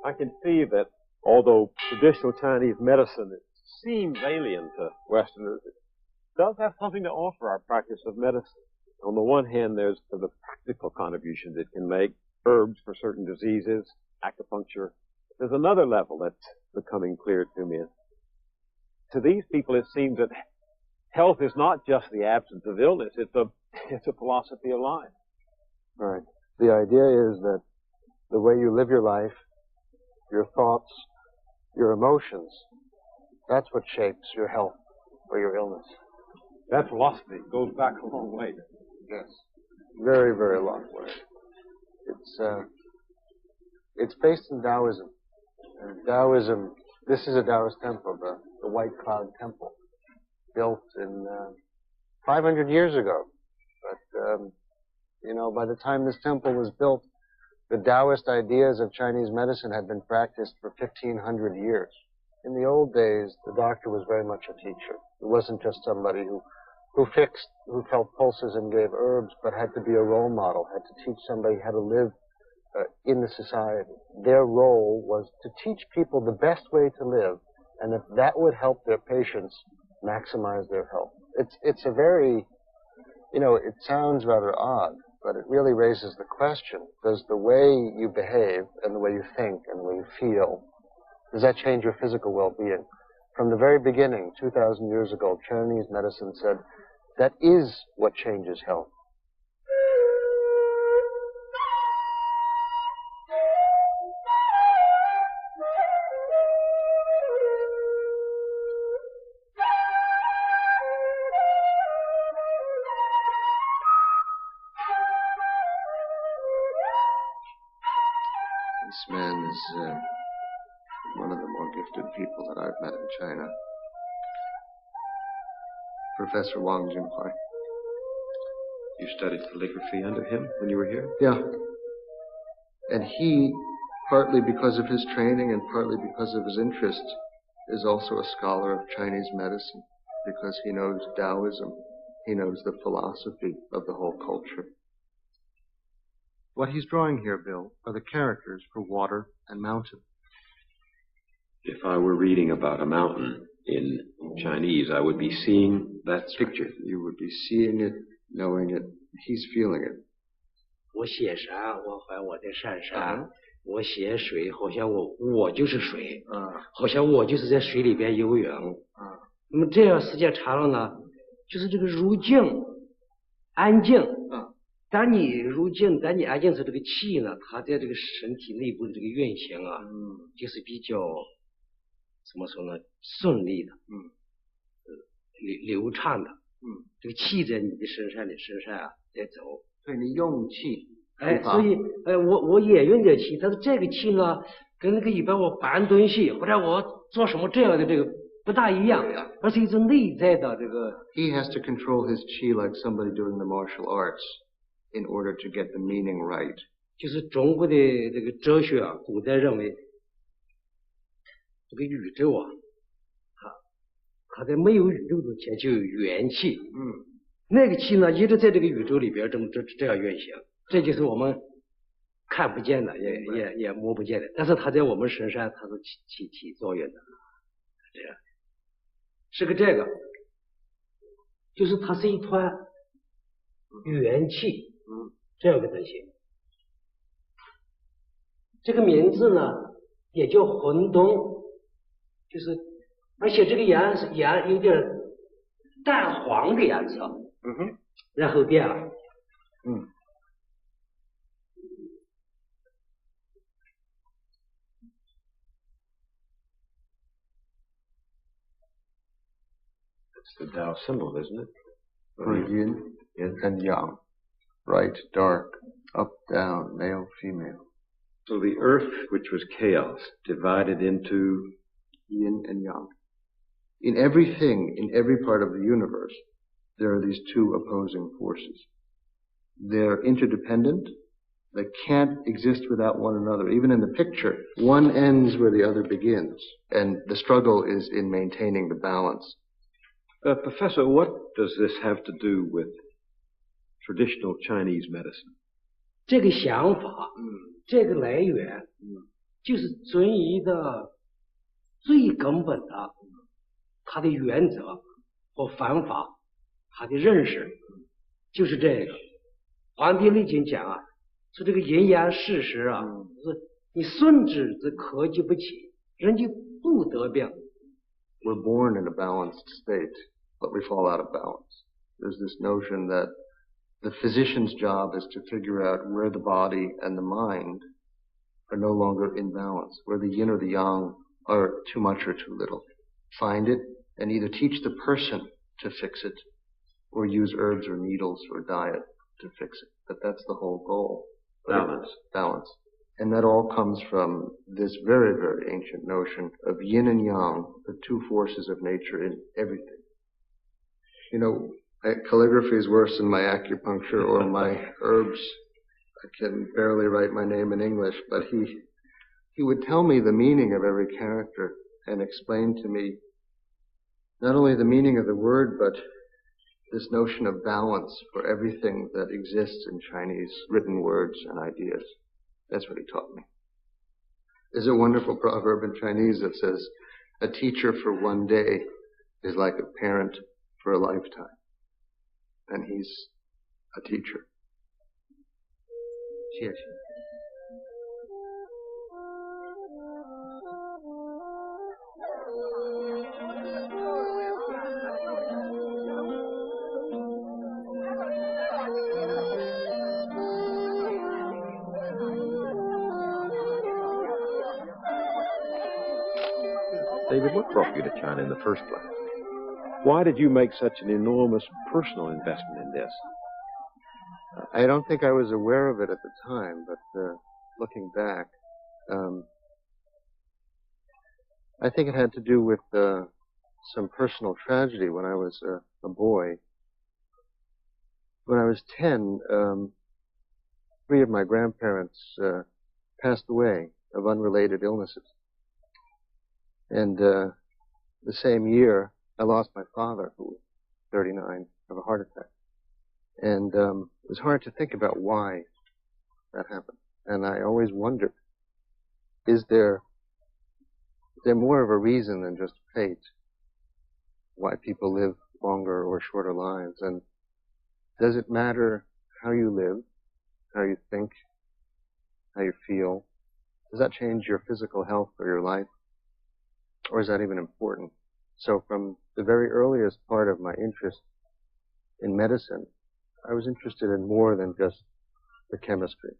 I can see that although traditional Chinese medicine seems alien to Westerners, it does have something to offer our practice of medicine. On the one hand, there's the practical contributions it can make, herbs for certain diseases, acupuncture. There's another level that's becoming clear to me. To these people, it seems that health is not just the absence of illness, it's a philosophy of life. Right. The idea is that the way you live your life, your thoughts, your emotions, that's what shapes your health or your illness. That philosophy goes back a long way. Yes. Very, very long way. It's based in Taoism. And Taoism, this is a Taoist temple, the White Cloud Temple, built in 500 years ago. But, by the time this temple was built, the Taoist ideas of Chinese medicine had been practiced for 1,500 years. In the old days, the doctor was very much a teacher. It wasn't just somebody who felt pulses and gave herbs, but had to be a role model, had to teach somebody how to live in the society. Their role was to teach people the best way to live, and if that would help their patients maximize their health. It's a very, it sounds rather odd, but it really raises the question, does the way you behave and the way you think and the way you feel, does that change your physical well-being? From the very beginning, 2,000 years ago, Chinese medicine said, that is what changes health. This man is one of the more gifted people that I've met in China. Professor Wang Junhui. You studied calligraphy under him when you were here? Yeah. And he, partly because of his training and partly because of his interest, is also a scholar of Chinese medicine because he knows Taoism. He knows the philosophy of the whole culture. What he's drawing here, Bill, are the characters for water and mountain. If I were reading about a mountain in Chinese, I would be seeing that picture. You would be seeing it, knowing it. He's feeling it. 我写啥？我怀我的山山。我写水，好像我就是水。好像我就是在水里边游泳。那么这样时间长了呢，就是这个入静、安静。当你入静，当你安静时，这个气呢，它在这个身体内部的这个运行啊，就是比较怎么说呢，顺利的，流畅的，这个气在你的身上啊在走，所以你用气，所以我也用点气，但是这个气呢，跟那个一般我搬东西或者我做什么这样的这个不大一样，而是一种内在的这个。He has to control his qi like somebody doing the martial arts in order to get the meaning right. 就是中国的这个哲学啊，古代认为这个宇宙啊，它在没有宇宙之前就有元气，那个气呢一直在这个宇宙里边这样运行，这就是我们看不见的，也摸不见的，但是它在我们身上它是起作用的，这样是个这个，就是它是一团元气，这样的东西。这个名字呢也叫混沌，就是而且这个颜有点淡黄的颜色，然后变了，It's the Tao symbol, isn't it? For yin and yang, right, dark, up, down, male, female. So the earth, which was chaos, divided into yin and yang. In everything, in every part of the universe, there are these two opposing forces. They're interdependent. They can't exist without one another. Even in the picture, one ends where the other begins. And the struggle is in maintaining the balance. Professor, what does this have to do with traditional Chinese medicine? 这个想法，这个来源，就是尊仪的最根本的它的原则和方法，它的认识就是这个。黄帝内经讲啊，说这个阴阳事实啊，是你顺之则克己不起，人就不得病。 We're born in a balanced state, but we fall out of balance. There's this notion that the physician's job is to figure out where the body and the mind are no longer in balance, where the yin or the yang are too much or too little. Find it and either teach the person to fix it or use herbs or needles or diet to fix it. But that's the whole goal. Balance. Balance. And that all comes from this very, very ancient notion of yin and yang, the two forces of nature in everything. You know, calligraphy is worse than my acupuncture or my herbs. I can barely write my name in English, but he would tell me the meaning of every character and explain to me not only the meaning of the word, but this notion of balance for everything that exists in Chinese written words and ideas. That's what he taught me. There's a wonderful proverb in Chinese that says, a teacher for one day is like a parent for a lifetime. And he's a teacher. 谢谢。David, what brought you to China in the first place? Why did you make such an enormous personal investment in this? I don't think I was aware of it at the time, but looking back, I think it had to do with some personal tragedy when I was a boy. When I was 10, 3 of my grandparents passed away of unrelated illnesses. And the same year, I lost my father, who was 39, of a heart attack. And it was hard to think about why that happened. And I always wondered, is there more of a reason than just fate why people live longer or shorter lives? And does it matter how you live, how you think, how you feel? Does that change your physical health or your life? Or is that even important? So from the very earliest part of my interest in medicine, I was interested in more than just the chemistry.